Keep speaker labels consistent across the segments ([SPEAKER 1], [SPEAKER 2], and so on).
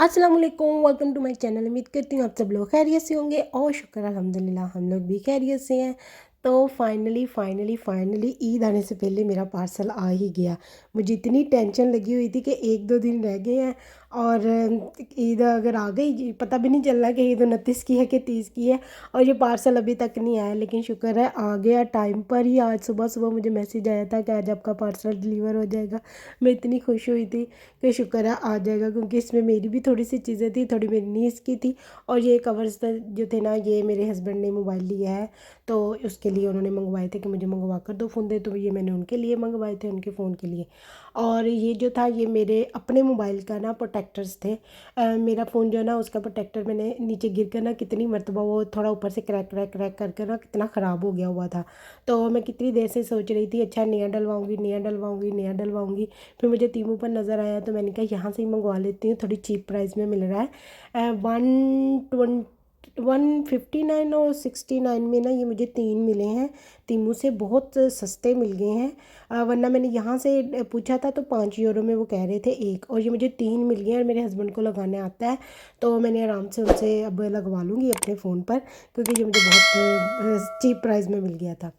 [SPEAKER 1] अस्सलाम वालेकुम, welcome to my channel. उम्मीद करती हूँ आप सब लोग खैरियत से होंगे और शुक्र अल्हम्दुलिल्लाह हम लोग भी खैरियत से हैं। तो फाइनली ईद आने से पहले मेरा पार्सल आ ही गया। मुझे इतनी टेंशन लगी हुई थी कि 1-2 दिन रह गए हैं और ईद अगर आ गई जी पता भी नहीं चल रहा कि ईद 29 की है कि 30 की है और ये पार्सल अभी तक नहीं आया। लेकिन शुक्र है आ गया टाइम पर ही। आज सुबह मुझे मैसेज आया था कि आज आपका पार्सल डिलीवर हो जाएगा। मैं इतनी खुश हुई थी कि शुक्र है आ जाएगा, क्योंकि इसमें मेरी भी थोड़ी सी चीज़ें थी, थोड़ी मेरी नीस की थी। और ये कवर्स जो थे ना, ये मेरे हस्बैंड ने मोबाइल लिया है तो उसके लिए उन्होंने मंगवाए थे कि मुझे मंगवा कर दो फ़ोन दे, तो ये मैंने उनके लिए मंगवाए थे, उनके फ़ोन के लिए। और ये जो था ये मेरे अपने मोबाइल का ना प्रोटेक्टर्स थे। मेरा फ़ोन जो है ना उसका प्रोटेक्टर मैंने नीचे गिर कर ना कितनी मरतबा वो थोड़ा ऊपर से क्रैक क्रैक क्रैक करके ना कितना ख़राब हो गया हुआ था। तो मैं कितनी देर से सोच रही थी अच्छा नया डलवाऊँगी। फिर मुझे तीमू पर नज़र आया तो मैंने कहा यहाँ से ही मंगवा लेती हूँ, थोड़ी चीप प्राइस में मिल रहा है। 159 और 69 में ना ये मुझे 3 मिले हैं। तीमू से बहुत सस्ते मिल गए हैं। वरना मैंने यहाँ से पूछा था तो 5 यूरो में वो कह रहे थे एक, और ये मुझे 3 मिल गए और मेरे हस्बैंड को लगाने आता है तो मैंने आराम से उनसे अब लगवा लूँगी अपने फ़ोन पर, क्योंकि ये मुझे बहुत चीप प्राइस में मिल गया था।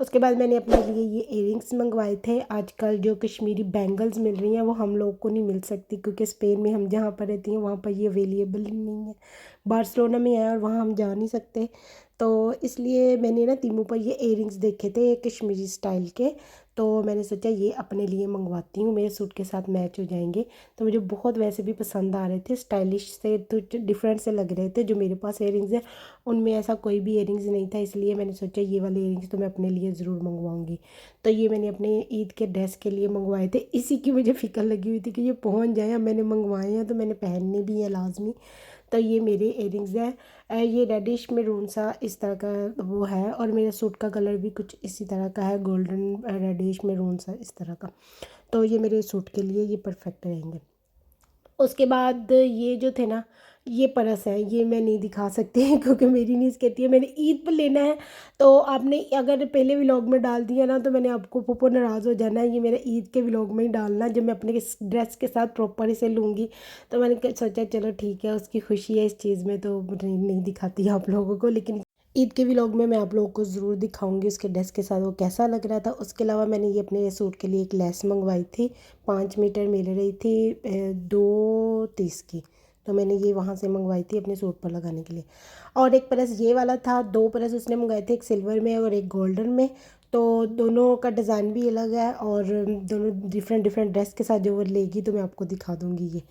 [SPEAKER 1] उसके बाद मैंने अपने लिए ये इयररिंग्स मंगवाए थे। आजकल जो कश्मीरी बैंगल्स मिल रही हैं वो हम लोग को नहीं मिल सकती, क्योंकि स्पेन में हम जहाँ पर रहती हैं वहाँ पर ये अवेलेबल ही नहीं है। बार्सिलोना में है और वहाँ हम जा नहीं सकते। तो इसलिए मैंने ना तीमू पर ये इयररिंग्स देखे थे कश्मीरी स्टाइल के, तो मैंने सोचा ये अपने लिए मंगवाती हूँ, मेरे सूट के साथ मैच हो जाएंगे। तो मुझे बहुत वैसे भी पसंद आ रहे थे, स्टाइलिश से तो डिफरेंट से लग रहे थे। जो मेरे पास इयररिंग्स है उनमें ऐसा कोई भी इयररिंग्स नहीं था, इसलिए मैंने सोचा ये वाले इयररिंग्स तो मैं अपने लिए ज़रूर मंगवाऊंगी। तो ये मैंने अपने ईद के ड्रेस के लिए मंगवाए थे। इसी की मुझे फ़िक्र लगी हुई थी कि ये पहुंच जाए। अब मैंने मंगवाए हैं तो मैंने पहनने भी है लाजमी। तो ये मेरे इयररिंग्स हैं। ये रेडिश मैरून सा इस तरह का वो है, और मेरे सूट का कलर भी कुछ इसी तरह का है, गोल्डन रेडिश मैरून सा इस तरह का। तो ये मेरे सूट के लिए ये परफेक्ट रहेंगे। उसके बाद ये जो थे ना, ये पर्स है, ये मैं नहीं दिखा सकती क्योंकि मेरी नीज़ कहती है मैंने ईद पर लेना है। तो आपने अगर पहले व्लॉग में डाल दिया ना तो मैंने आपको पुप्पो नाराज़ हो जाना है। ये मेरा ईद के व्लॉग में ही डालना, जब मैं अपने ड्रेस के साथ प्रॉपर इसे लूँगी। तो मैंने सोचा चलो ठीक है, उसकी खुशी है इस चीज़ में तो नहीं दिखाती आप लोगों को। लेकिन ईद के व्लॉग में मैं आप लोगों को ज़रूर दिखाऊंगी उसके ड्रेस के साथ वो कैसा लग रहा था। उसके अलावा मैंने ये अपने सूट के लिए एक लेस मंगवाई थी, 5 मीटर मिल रही थी 230 की। तो मैंने ये वहाँ से मंगवाई थी अपने सूट पर लगाने के लिए। और एक पर्स ये वाला था, 2 पर्स उसने मंगवाए थे, एक सिल्वर में और एक गोल्डन में। तो दोनों का डिज़ाइन भी अलग है और दोनों डिफरेंट डिफरेंट ड्रेस के साथ जो वो लेगी तो मैं आपको दिखा दूँगी ये।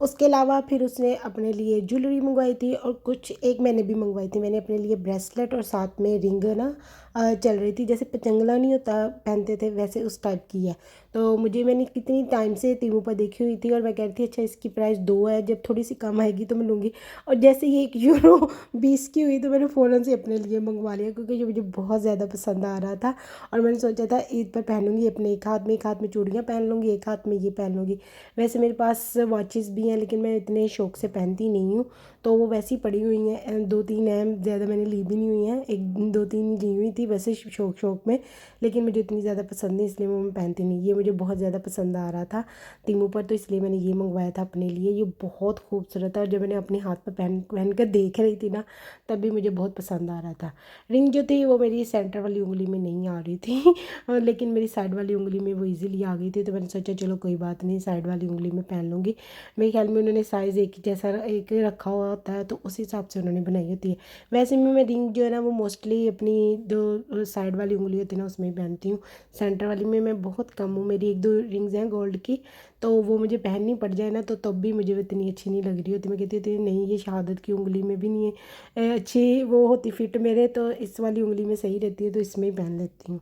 [SPEAKER 1] उसके अलावा फिर उसने अपने लिए ज्वेलरी मंगवाई थी और कुछ एक मैंने भी मंगवाई थी। मैंने अपने लिए ब्रेसलेट और साथ में रिंग ना चल रही थी, जैसे पतंगला नहीं होता पहनते थे वैसे उस टाइप की है। तो मुझे मैंने कितनी टाइम से तीमू पर देखी हुई थी और मैं कह रही थी अच्छा इसकी प्राइस 2 है, जब थोड़ी सी कम आएगी तो मैं लूँगी। और जैसे ये 1 यूरो 20 की हुई तो मैंने फ़ौरन से अपने लिए मंगवा लिया, क्योंकि ये मुझे बहुत ज़्यादा पसंद आ रहा था। और मैंने सोचा था ईद पर पहनूंगी अपने एक हाथ में चूड़ियाँ पहन लूँगी, एक हाथ में ये पहन लूँगी। वैसे मेरे पास वॉचेस भी हैं लेकिन मैं इतने शौक से पहनती नहीं हूँ, तो वो वैसी पड़ी हुई हैं। 2-3 हैं, ज़्यादा मैंने ली भी नहीं हुई हैं, 1-2-3 ली हुई थी वैसे शौक में। लेकिन मुझे इतनी ज़्यादा पसंद नहीं, इसलिए मैं पहनती नहीं। ये मुझे बहुत ज़्यादा पसंद आ रहा था तीमू पर, तो इसलिए मैंने ये मंगवाया था अपने लिए। ये बहुत खूबसूरत है और जब मैंने अपने हाथ पर पहन पहन कर देख रही थी ना तब भी मुझे बहुत पसंद आ रहा था। रिंग जो थी वो मेरी सेंटर वाली उंगली में नहीं आ रही थी लेकिन मेरी साइड वाली उंगली में वो ईज़िली आ गई थी। तो मैंने सोचा चलो कोई बात नहीं, साइड वाली उंगली में पहन लूँगी। मेरे ख्याल में उन्होंने साइज़ एक ही जैसा एक रखा हुआ होता है तो उस हिसाब से उन्होंने बनाई होती है। वैसे में मैं रिंग जो है ना वो मोस्टली अपनी जो साइड वाली उंगली होती है ना उसमें ही पहनती हूँ। सेंटर वाली में मैं बहुत कम हूँ। मेरी 1-2 रिंग्स हैं गोल्ड की, तो वो मुझे पहननी पड़ जाए ना तो तब भी मुझे वो इतनी अच्छी नहीं लग रही होती। मैं कहती होती नहीं ये शहादत की उंगली में भी नहीं है अच्छी वो होती फिट मेरे, तो इस वाली उंगली में सही रहती है तो इसमें ही पहन लेती हूँ।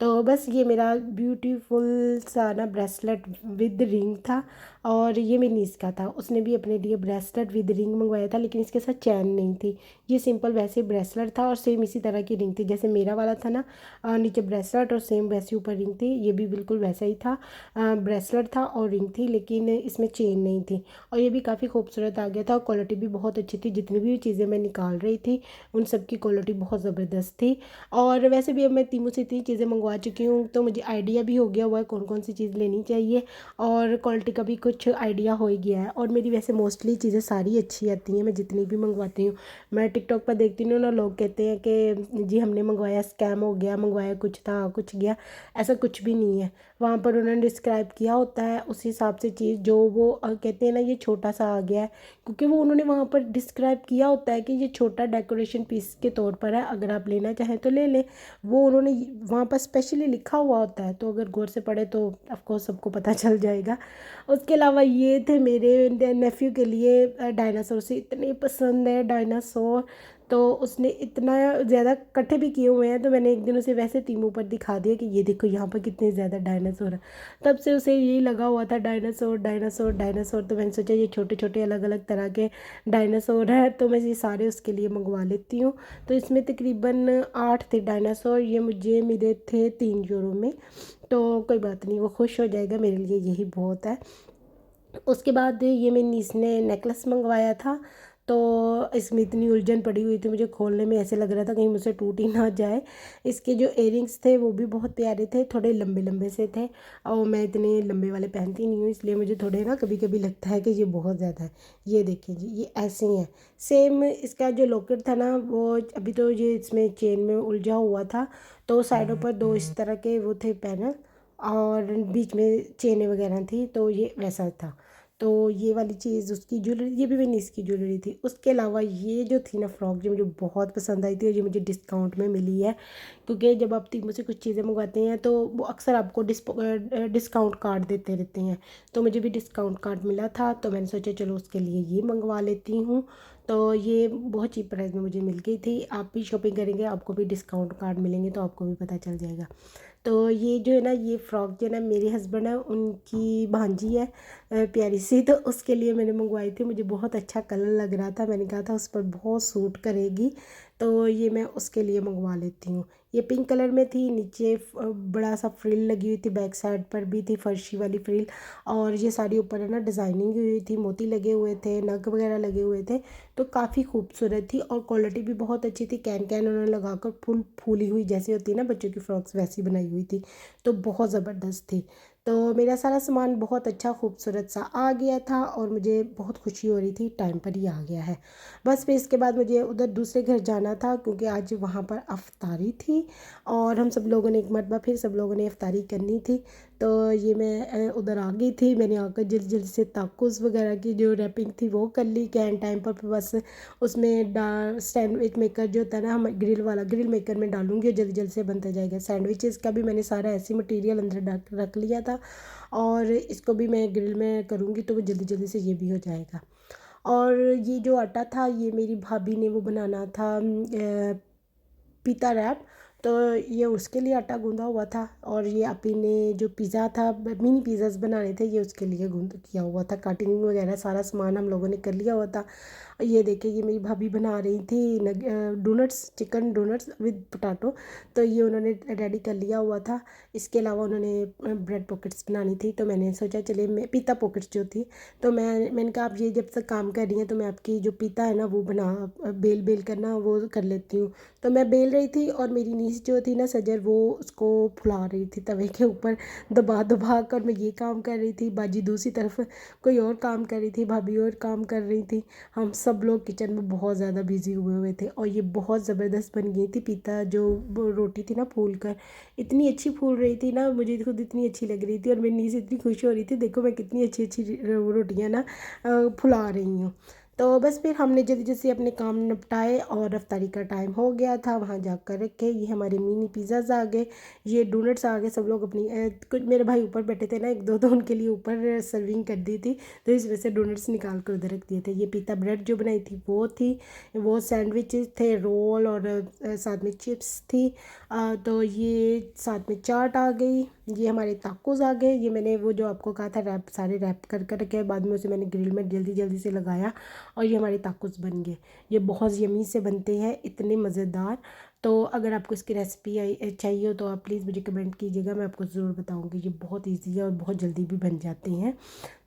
[SPEAKER 1] तो बस ये मेरा ब्यूटीफुल सा ना ब्रेसलेट विद रिंग था। और ये मेरी नीस का था, उसने भी अपने लिए ब्रेसलेट विद रिंग मंगवाया था लेकिन इसके साथ चैन नहीं थी। ये सिंपल वैसे ब्रेसलेट था और सेम इसी तरह की रिंग थी जैसे मेरा वाला था ना, नीचे ब्रेसलेट और सेम वैसे ऊपर रिंग थी। ये भी बिल्कुल वैसा ही था, ब्रेसलेट था और रिंग थी लेकिन इसमें चेन नहीं थी। और ये भी काफ़ी खूबसूरत आ गया था और क्वालिटी भी बहुत अच्छी थी। जितनी भी चीज़ें मैं निकाल रही थी उन सब की क्वालिटी बहुत ज़बरदस्त थी। और वैसे भी अब मैं तीमू से इतनी चीज़ें मंगवा चुकी हूँ तो मुझे आइडिया भी हो गया हुआ है कौन कौन सी चीज़ लेनी चाहिए और क्वालिटी का भी कुछ आइडिया हो ही गया है। और मेरी वैसे मोस्टली चीज़ें सारी अच्छी आती हैं, मैं जितनी भी मंगवाती हूँ। मैं टिकटॉक पर देखती हूँ ना, लोग कहते हैं कि जी हमने मंगवाया स्कैम हो गया, मंगवाया कुछ था कुछ गया, ऐसा कुछ भी नहीं है। वहाँ पर उन्होंने डिस्क्राइब किया होता है उस हिसाब से चीज़, जो वो कहते हैं ना ये छोटा सा आ गया है, क्योंकि वो उन्होंने वहाँ पर डिस्क्राइब किया होता है कि ये छोटा डेकोरेशन पीस के तौर पर है, अगर आप लेना चाहें तो ले लें। वो उन्होंने वहाँ पर स्पेशली लिखा हुआ होता है, तो अगर गौर से पढ़े तो ऑफकोर्स सबको पता चल जाएगा। उसके अलावा ये थे मेरे नेफ्यू के लिए डायनासोर से इतने पसंद है डायनासोर, तो उसने इतना ज़्यादा इकट्ठे भी किए हुए हैं, तो मैंने एक दिन उसे वैसे टीमू पर दिखा दिया कि ये देखो यहाँ पर कितने ज़्यादा डायनासोर हैं। तब से उसे यही लगा हुआ था डायनासोर डायनासोर डायनासोर, तो मैंने सोचा ये छोटे छोटे अलग अलग तरह के डायनासोर हैं, तो मैं ये सारे उसके लिए मंगवा लेती हूँ। तो इसमें तकरीबन 8 थे डायनासोर, ये मुझे मिले थे 3 यूरो में। तो कोई बात नहीं, वो खुश हो जाएगा, मेरे लिए यही बहुत है। उसके बाद ये मेरी नीस ने नेकलेस मंगवाया था, तो इसमें इतनी उलझन पड़ी हुई थी, मुझे खोलने में ऐसे लग रहा था कहीं मुझसे टूट ही ना जाए। इसके जो इयरिंग्स थे वो भी बहुत प्यारे थे, थोड़े लंबे लंबे से थे, और मैं इतने लंबे वाले पहनती नहीं हूँ, इसलिए मुझे थोड़े ना कभी कभी लगता है कि ये बहुत ज़्यादा है। ये देखिए जी, ये ऐसे ही है। सेम इसका जो लॉकेट था ना, वो अभी तो ये इसमें चेन में उलझा हुआ था, तो साइडों पर दो इस तरह के वो थे पैनल, और बीच में चेनें वगैरह थी, तो ये वैसा था। तो ये वाली चीज़ उसकी ज्वेलरी, ये भी मैंने इसकी ज्वेलरी थी। उसके अलावा ये जो थी ना फ्रॉक, जो मुझे बहुत पसंद आई थी, और ये मुझे डिस्काउंट में मिली है, क्योंकि जब आप टीमों से कुछ चीज़ें मंगवाते हैं तो वो अक्सर आपको डिस्काउंट कार्ड देते रहते हैं। तो मुझे भी डिस्काउंट कार्ड मिला था, तो मैंने सोचा चलो उसके लिए ये मंगवा लेती हूँ। तो ये बहुत चीप प्राइस में मुझे मिल गई थी। आप भी शॉपिंग करेंगे, आपको भी डिस्काउंट कार्ड मिलेंगे, तो आपको भी पता चल जाएगा। तो ये जो है ना, ये फ़्रॉक जो है ना, मेरे हस्बैंड है उनकी भांजी है प्यारी सी, तो उसके लिए मैंने मंगवाई थी। मुझे बहुत अच्छा कलर लग रहा था, मैंने कहा था उस पर बहुत सूट करेगी, तो ये मैं उसके लिए मंगवा लेती हूँ। ये पिंक कलर में थी, नीचे बड़ा सा फ्रिल लगी हुई थी, बैक साइड पर भी थी फर्शी वाली फ्रिल, और ये साड़ी ऊपर है ना डिज़ाइनिंग हुई थी, मोती लगे हुए थे, नग वगैरह लगे हुए थे, तो काफ़ी खूबसूरत थी, और क्वालिटी भी बहुत अच्छी थी। कैन कैन उन्होंने लगाकर फुल फूली हुई जैसी होती है ना बच्चों की फ्रॉक्स, वैसी बनाई हुई थी, तो बहुत ज़बरदस्त थी। तो मेरा सारा सामान बहुत अच्छा खूबसूरत सा आ गया था, और मुझे बहुत खुशी हो रही थी, टाइम पर ही आ गया है। बस फिर इसके बाद मुझे उधर दूसरे घर जाना था, क्योंकि आज वहाँ पर अफ्तारी थी, और हम सब लोगों ने एक मरतबा फिर सब लोगों ने अफ्तारी करनी थी। तो ये मैं उधर आ गई थी, मैंने आकर जल्दी जल्दी से ताकुज़ वगैरह की जो रैपिंग थी वो कर ली कैन टाइम पर। बस उसमें सैंडविच मेकर जो होता है ना, हम ग्रिल वाला, ग्रिल मेकर में डालूंगी और जल्दी जल्दी से बनता जाएगा। सैंडविचेस का भी मैंने सारा ऐसी मटेरियल अंदर रख लिया था, और इसको भी मैं ग्रिल में करूँगी, तो वो जल्दी जल्दी से ये भी हो जाएगा। और ये जो आटा था, ये मेरी भाभी ने वो बनाना था पिता रैप, तो ये उसके लिए आटा गूंदा हुआ था। और ये अपी ने जो पिज़्ज़ा था, मिनी पिज़्ज़ास बनाने थे, ये उसके लिए गूंद किया हुआ था, कटिंग वगैरह सारा सामान हम लोगों ने कर लिया हुआ था। ये देखिए, ये मेरी भाभी बना रही थी donuts, chicken donuts with potato, तो ये उन्होंने रेडी कर लिया हुआ था। इसके अलावा उन्होंने ब्रेड पॉकेट्स बनानी थी, तो मैंने सोचा चले मैं पीता पॉकेट्स जो थी, तो मैंने कहा आप ये जब तक काम कर रही हैं तो मैं आपकी जो पीता है ना वो बना बेल बेल करना वो कर लेती हूँ। तो मैं बेल रही थी, और मेरी नीस जो थी ना सजर, वो उसको फुला रही थी तवे के ऊपर दबा दबा कर। मैं ये काम कर रही थी, बाजी दूसरी तरफ कोई और काम कर रही थी, भाभी और काम कर रही थी। हम सब लोग किचन में बहुत ज़्यादा बिजी हुए हुए थे, और ये बहुत ज़बरदस्त बन गई थी पीता, जो वो रोटी थी ना फूल कर, इतनी अच्छी फूल रही थी ना, मुझे खुद इतनी अच्छी लग रही थी, और मेरी नीस इतनी खुश हो रही थी, देखो मैं कितनी अच्छी अच्छी रोटियाँ ना फुला रही हूँ। तो बस फिर हमने जल्दी जल्दी अपने काम निपटाए, और अफ्तारी का टाइम हो गया था, वहाँ जाकर रखे। ये हमारे मिनी पिज़्ज़ाज आ गए, ये डोनट्स आ गए, सब लोग अपनी कुछ मेरे भाई ऊपर बैठे थे ना एक दो, तो उनके लिए ऊपर सर्विंग कर दी थी, तो इस वजह से डोनट्स निकाल कर उधर रख दिए थे। ये पीता ब्रेड जो बनाई थी वो थी, वो सैंडविचेस थे, रोल, और साथ में चिप्स थी। तो ये साथ में चाट आ गई, ये हमारे ताकोस आ गए। ये मैंने वो जो आपको कहा था रैप, सारे रैप कर कर रखे, बाद में उसे मैंने ग्रिल में जल्दी जल्दी से लगाया, और ये हमारे ताकोस बन गए। ये बहुत यमी से बनते हैं, इतने मज़ेदार। तो अगर आपको इसकी रेसिपी चाहिए हो तो आप प्लीज़ मुझे कमेंट कीजिएगा, मैं आपको ज़रूर बताऊँगी। ये बहुत ईज़ी है और बहुत जल्दी भी बन जाती हैं।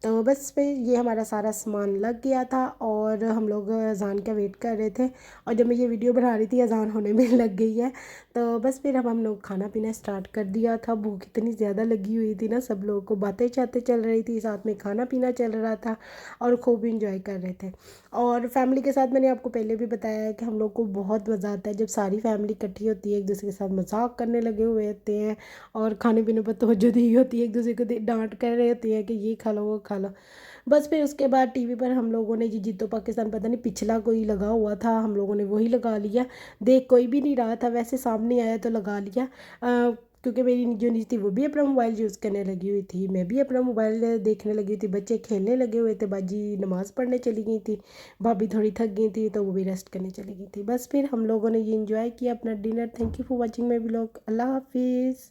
[SPEAKER 1] तो बस फिर ये हमारा सारा सामान लग गया था और हम लोग अज़ान का वेट कर रहे थे, और जब मैं ये वीडियो बना रही थी अज़ान होने में लग गई है। तो बस फिर अब हम लोग खाना पीना स्टार्ट कर दिया था। भूख इतनी ज़्यादा लगी हुई थी ना, सब लोगों को बातें चातें चल रही थी, साथ में खाना पीना चल रहा था और खूब इंजॉय कर रहे थे। और फैमिली के साथ मैंने आपको पहले भी बताया है कि हम लोग को बहुत मज़ा आता है जब सारी फैमिली इकट्ठी होती है, एक दूसरे के साथ मजाक करने लगे हुए होते हैं और खाने पीने पर तवज्जो दी होती है, एक दूसरे को डांट कर रहे होती है कि ये खा लो वो खा लो। बस फिर उसके बाद टीवी पर हम लोगों ने ये जीतो पाकिस्तान, पता नहीं पिछला कोई लगा हुआ था, हम लोगों ने वही लगा लिया। देख कोई भी नहीं रहा था, वैसे सामने आया तो लगा लिया। क्योंकि मेरी जो निजी थी वो भी अपना मोबाइल यूज़ करने लगी हुई थी, मैं भी अपना मोबाइल देखने लगी थी, बच्चे खेलने लगे हुए थे, बाजी नमाज़ पढ़ने चली गई थी, भाभी थोड़ी थक गई थी तो वो भी रेस्ट करने चली गई थी। बस फिर हम लोगों ने ये इंजॉय किया अपना dinner. Thank you for watching my vlog. अल्लाह हाफिज़।